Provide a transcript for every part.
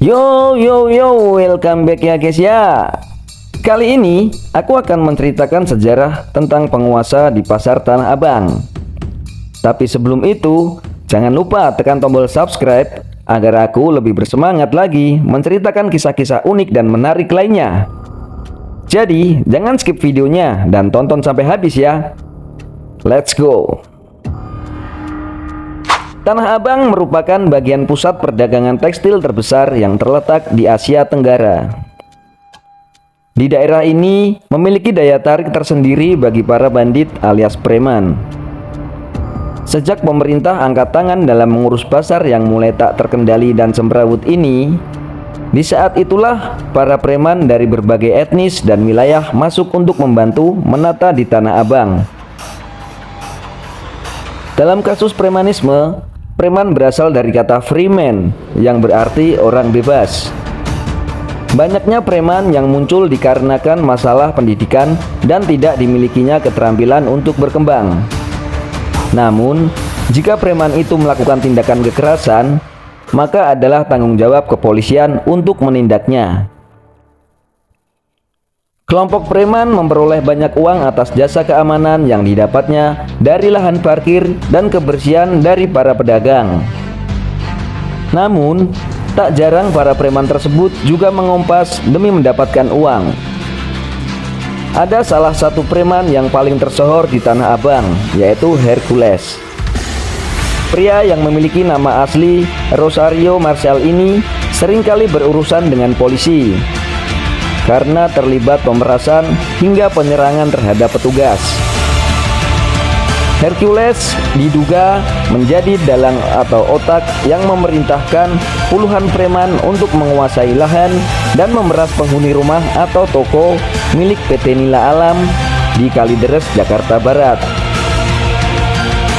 Yo yo yo, welcome back ya guys ya. Kali ini aku akan menceritakan sejarah tentang penguasa di pasar Tanah Abang. Tapi sebelum itu, jangan lupa tekan tombol subscribe agar aku lebih bersemangat lagi menceritakan kisah-kisah unik dan menarik lainnya. Jadi, jangan skip videonya dan tonton sampai habis ya. Let's go. Tanah Abang merupakan bagian pusat perdagangan tekstil terbesar yang terletak di Asia Tenggara. Di daerah ini memiliki daya tarik tersendiri bagi para bandit alias preman. Sejak pemerintah angkat tangan dalam mengurus pasar yang mulai tak terkendali dan semrawut ini, di saat itulah para preman dari berbagai etnis dan wilayah masuk untuk membantu menata di Tanah Abang. Dalam kasus premanisme, preman berasal dari kata freeman yang berarti orang bebas. Banyaknya preman yang muncul dikarenakan masalah pendidikan dan tidak dimilikinya keterampilan untuk berkembang. Namun, jika preman itu melakukan tindakan kekerasan, maka adalah tanggung jawab kepolisian untuk menindaknya. Kelompok preman memperoleh banyak uang atas jasa keamanan yang didapatnya dari lahan parkir dan kebersihan dari para pedagang. Namun, tak jarang para preman tersebut juga mengompas demi mendapatkan uang. Ada salah satu preman yang paling tersohor di Tanah Abang, yaitu Hercules. Pria yang memiliki nama asli Rosario Marcial ini seringkali berurusan dengan polisi karena terlibat pemerasan hingga penyerangan terhadap petugas. Hercules diduga menjadi dalang atau otak yang memerintahkan puluhan preman untuk menguasai lahan dan memeras penghuni rumah atau toko milik PT Nila Alam di Kalideres, Jakarta Barat.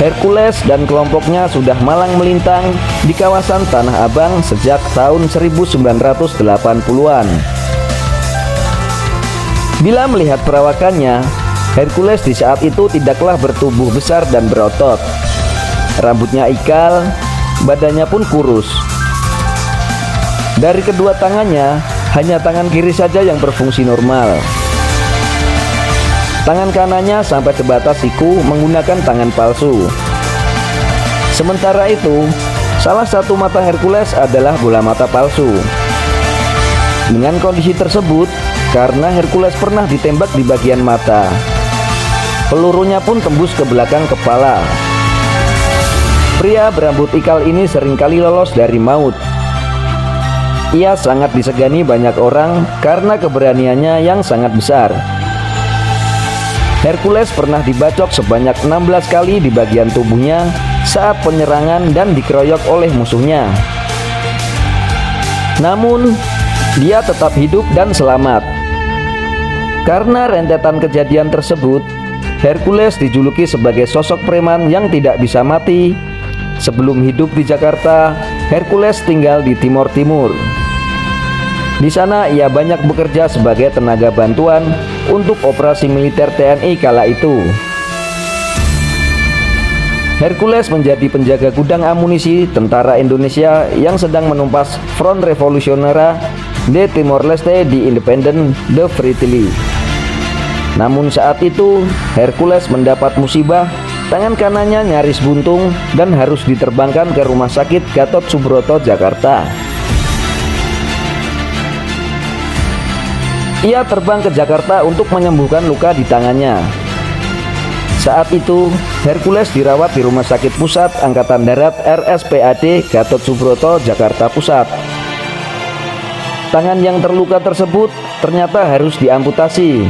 Hercules dan kelompoknya sudah malang melintang di kawasan Tanah Abang sejak tahun 1980-an. Bila melihat perawakannya, Hercules di saat itu tidaklah bertubuh besar dan berotot. Rambutnya ikal, badannya pun kurus. Dari kedua tangannya, hanya tangan kiri saja yang berfungsi normal. Tangan kanannya sampai sebatas siku menggunakan tangan palsu. Sementara itu, salah satu mata Hercules adalah bola mata palsu. Dengan kondisi tersebut, karena Hercules pernah ditembak di bagian mata, pelurunya pun tembus ke belakang kepala. Pria berambut ikal ini seringkali lolos dari maut. Ia sangat disegani banyak orang karena keberaniannya yang sangat besar. Hercules pernah dibacok sebanyak 16 kali di bagian tubuhnya saat penyerangan dan dikeroyok oleh musuhnya. Namun, dia tetap hidup dan selamat. Karena rentetan kejadian tersebut, Hercules dijuluki sebagai sosok preman yang tidak bisa mati. Sebelum hidup di Jakarta, Hercules tinggal di Timor Timur. Di sana ia banyak bekerja sebagai tenaga bantuan untuk operasi militer TNI kala itu. Hercules menjadi penjaga gudang amunisi tentara Indonesia yang sedang menumpas Front Revolusionera de Timor Leste di Independent de Fritili. Namun saat itu Hercules mendapat musibah, tangan kanannya nyaris buntung dan harus diterbangkan ke Rumah Sakit Gatot Subroto, Jakarta. Ia terbang ke Jakarta untuk menyembuhkan luka di tangannya. Saat itu Hercules dirawat di Rumah Sakit Pusat Angkatan Darat RSPAD Gatot Subroto, Jakarta Pusat. Tangan yang terluka tersebut ternyata harus diamputasi.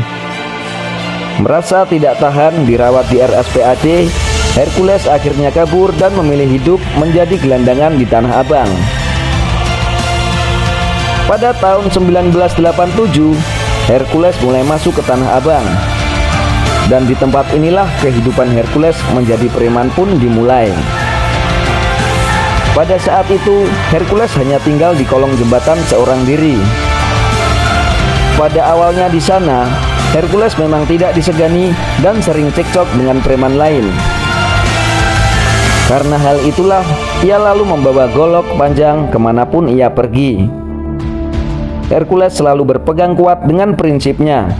Merasa tidak tahan dirawat di RSPAD, Hercules akhirnya kabur dan memilih hidup menjadi gelandangan di Tanah Abang. Pada tahun 1987, Hercules mulai masuk ke Tanah Abang. Dan di tempat inilah kehidupan Hercules menjadi preman pun dimulai. Pada saat itu, Hercules hanya tinggal di kolong jembatan seorang diri. Pada awalnya di sana, Hercules memang tidak disegani dan sering cekcok dengan preman lain. Karena hal itulah, ia lalu membawa golok panjang kemanapun ia pergi. Hercules selalu berpegang kuat dengan prinsipnya.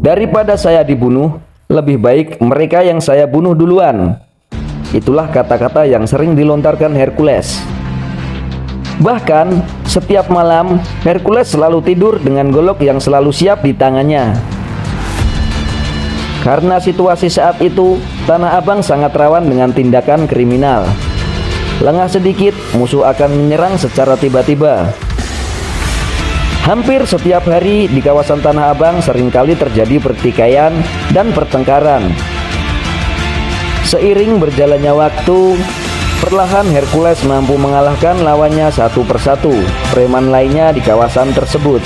Daripada saya dibunuh, lebih baik mereka yang saya bunuh duluan. Itulah kata-kata yang sering dilontarkan Hercules. Bahkan, setiap malam, Hercules selalu tidur dengan golok yang selalu siap di tangannya. Karena situasi saat itu, Tanah Abang sangat rawan dengan tindakan kriminal. Lengah sedikit, musuh akan menyerang secara tiba-tiba. Hampir setiap hari di kawasan Tanah Abang seringkali terjadi pertikaian dan pertengkaran. Seiring berjalannya waktu, perlahan Hercules mampu mengalahkan lawannya satu persatu, preman lainnya di kawasan tersebut,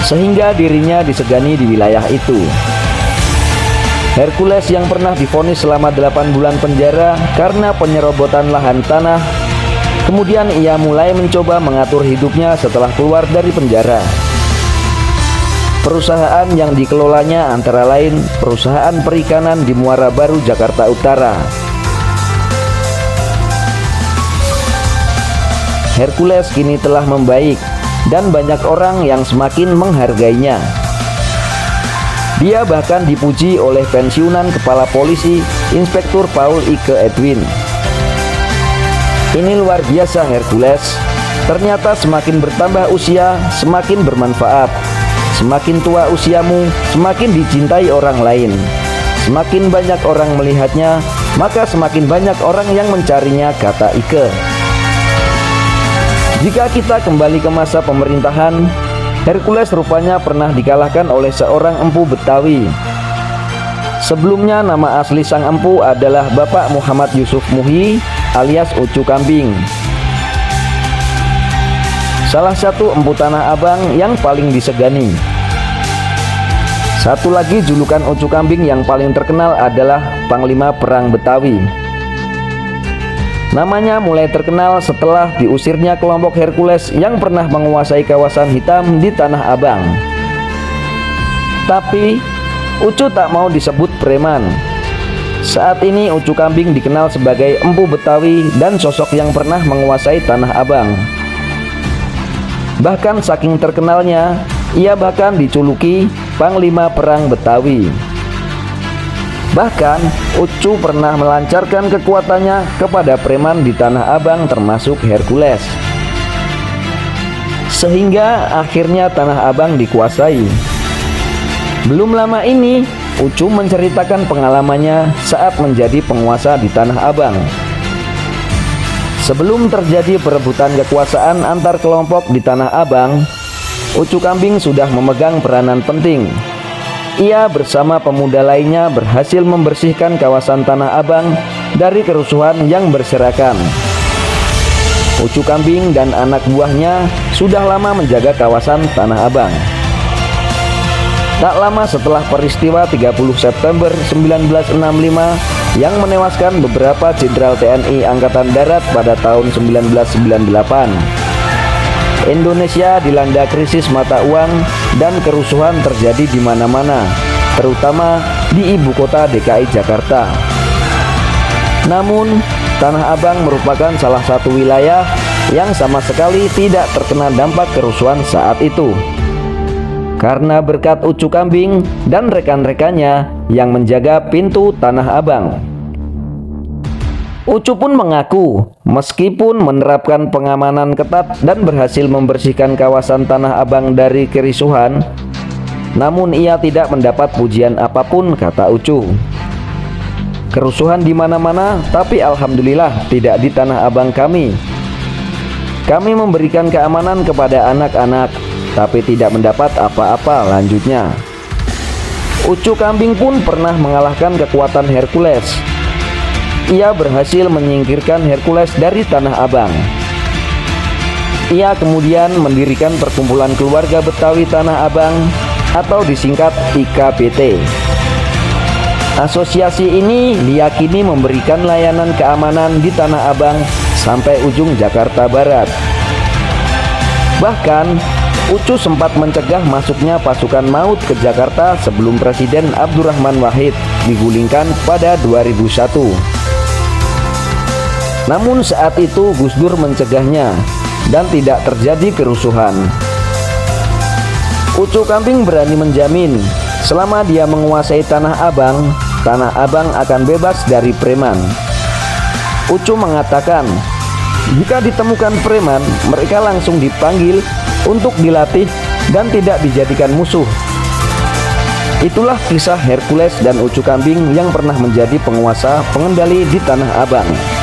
sehingga dirinya disegani di wilayah itu. Hercules yang pernah divonis selama 8 bulan penjara karena penyerobotan lahan tanah, kemudian ia mulai mencoba mengatur hidupnya setelah keluar dari penjara. Perusahaan yang dikelolanya antara lain perusahaan perikanan di Muara Baru, Jakarta Utara. Hercules kini telah membaik dan banyak orang yang semakin menghargainya. Dia bahkan dipuji oleh pensiunan Kepala Polisi Inspektur Paul Ike Edwin. Ini luar biasa Hercules. Ternyata semakin bertambah usia, semakin bermanfaat. Semakin tua usiamu, semakin dicintai orang lain. Semakin banyak orang melihatnya, maka semakin banyak orang yang mencarinya, kata Ike. Jika kita kembali ke masa pemerintahan, Hercules rupanya pernah dikalahkan oleh seorang empu Betawi. Sebelumnya nama asli sang empu adalah Bapak Muhammad Yusuf Muhi alias Ucu Kambing. Salah satu empu Tanah Abang yang paling disegani. Satu lagi julukan Ucu Kambing yang paling terkenal adalah Panglima Perang Betawi. Namanya mulai terkenal setelah diusirnya kelompok Hercules yang pernah menguasai kawasan hitam di Tanah Abang. Tapi Ucu tak mau disebut preman. Saat ini Ucu Kambing dikenal sebagai empu Betawi dan sosok yang pernah menguasai Tanah Abang. Bahkan saking terkenalnya, ia bahkan dijuluki Panglima Perang Betawi. Bahkan Ucu pernah melancarkan kekuatannya kepada preman di Tanah Abang termasuk Hercules, sehingga akhirnya Tanah Abang dikuasai. Belum lama ini Ucu menceritakan pengalamannya saat menjadi penguasa di Tanah Abang. Sebelum terjadi perebutan kekuasaan antar kelompok di Tanah Abang, Ucu Kambing sudah memegang peranan penting. Ia bersama pemuda lainnya berhasil membersihkan kawasan Tanah Abang dari kerusuhan yang berserakan. Ucu Kambing dan anak buahnya sudah lama menjaga kawasan Tanah Abang. Tak lama setelah peristiwa 30 September 1965 yang menewaskan beberapa jenderal TNI Angkatan Darat pada tahun 1998, Indonesia dilanda krisis mata uang dan kerusuhan terjadi di mana-mana, terutama di ibu kota DKI Jakarta. Namun, Tanah Abang merupakan salah satu wilayah yang sama sekali tidak terkena dampak kerusuhan saat itu. Karena berkat Ucu Kambing dan rekan-rekannya yang menjaga pintu Tanah Abang. Ucu pun mengaku, meskipun menerapkan pengamanan ketat dan berhasil membersihkan kawasan Tanah Abang dari kerusuhan, namun ia tidak mendapat pujian apapun, kata Ucu. Kerusuhan di mana-mana, tapi alhamdulillah tidak di Tanah Abang kami. Kami memberikan keamanan kepada anak-anak, tapi tidak mendapat apa-apa, lanjutnya. Ucu Kambing pun pernah mengalahkan kekuatan Hercules. Ia berhasil menyingkirkan Hercules dari Tanah Abang. Ia kemudian mendirikan Perkumpulan Keluarga Betawi Tanah Abang atau disingkat IKBT. Asosiasi ini diyakini memberikan layanan keamanan di Tanah Abang sampai ujung Jakarta Barat. Bahkan, Ucu sempat mencegah masuknya pasukan maut ke Jakarta sebelum Presiden Abdurrahman Wahid digulingkan pada 2001. Namun saat itu Gus Dur mencegahnya dan tidak terjadi kerusuhan. Ucu Kambing berani menjamin, selama dia menguasai Tanah Abang akan bebas dari preman. Ucu mengatakan, jika ditemukan preman, mereka langsung dipanggil untuk dilatih dan tidak dijadikan musuh. Itulah kisah Hercules dan Ucu Kambing yang pernah menjadi penguasa pengendali di Tanah Abang.